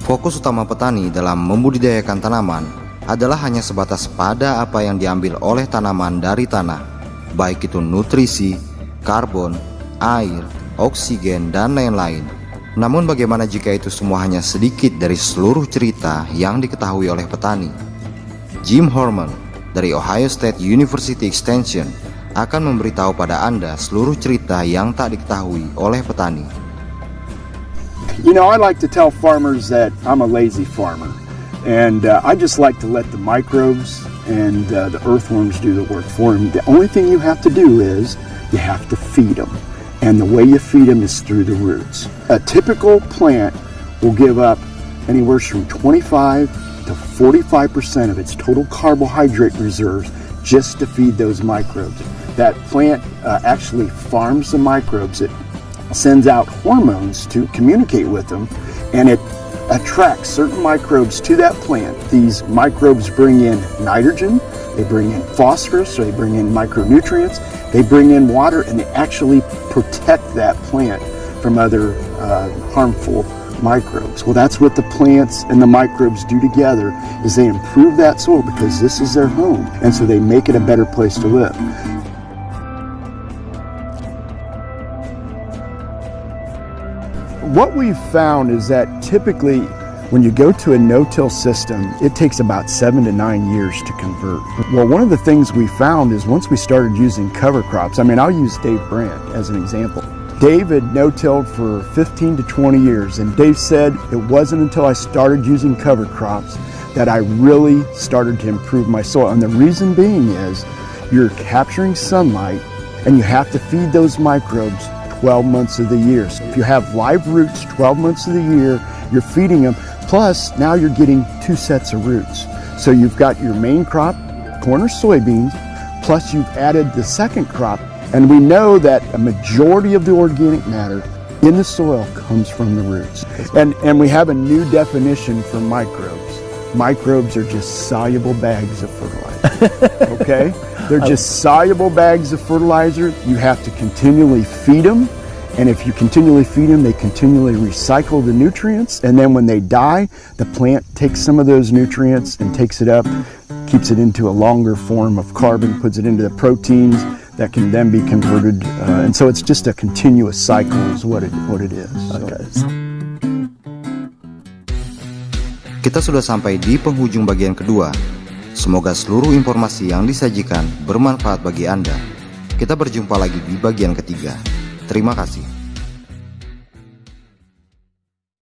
Fokus utama petani dalam membudidayakan tanaman adalah hanya sebatas pada apa yang diambil oleh tanaman dari tanah, baik itu nutrisi, karbon, air, oksigen, dan lain-lain. Namun bagaimana jika itu semua hanya sedikit dari seluruh cerita yang diketahui oleh petani? Jim Horman dari Ohio State University Extension akan memberitahu pada Anda seluruh cerita yang tak diketahui oleh petani. You know, I like to tell farmers that I'm a lazy farmer, and I just like to let the microbes and the earthworms do the work for them. The only thing you have to do is you have to feed them, and the way you feed them is through the roots. A typical plant will give up anywhere from 25 to 45% of its total carbohydrate reserves just to feed those microbes. That plant actually farms the microbes. It sends out hormones to communicate with them, and it attracts certain microbes to that plant. These microbes bring in nitrogen, they bring in phosphorus, they bring in micronutrients, they bring in water, and they actually protect that plant from other harmful microbes. Well, that's what the plants and the microbes do together, is they improve that soil because this is their home, and so they make it a better place to live. What we've found is that typically when you go to a no-till system, it takes about 7 to 9 years to convert. Well, one of the things we found is once we started using cover crops, I'll use Dave Brandt as an example. Dave had no-tilled for 15 to 20 years, and Dave said it wasn't until I started using cover crops that I really started to improve my soil. And the reason being is you're capturing sunlight and you have to feed those microbes 12 months of the year. So if you have live roots 12 months of the year, you're feeding them, plus now you're getting 2 sets of roots. So you've got your main crop, corn or soybeans, plus you've added the second crop, and we know that a majority of the organic matter in the soil comes from the roots. And we have a new definition for microbes. Microbes are just soluble bags of fertilizer, okay? They're just soluble bags of fertilizer. You have to continually feed them, and if you continually feed them, they continually recycle the nutrients, and then when they die, the plant takes some of those nutrients and takes it up, keeps it into a longer form of carbon, puts it into the proteins that can then be converted, and so it's just a continuous cycle is what it is. Okay. Kita sudah sampai di penghujung bagian kedua. Semoga seluruh informasi yang disajikan bermanfaat bagi Anda. Kita berjumpa lagi di bagian ketiga. Terima kasih.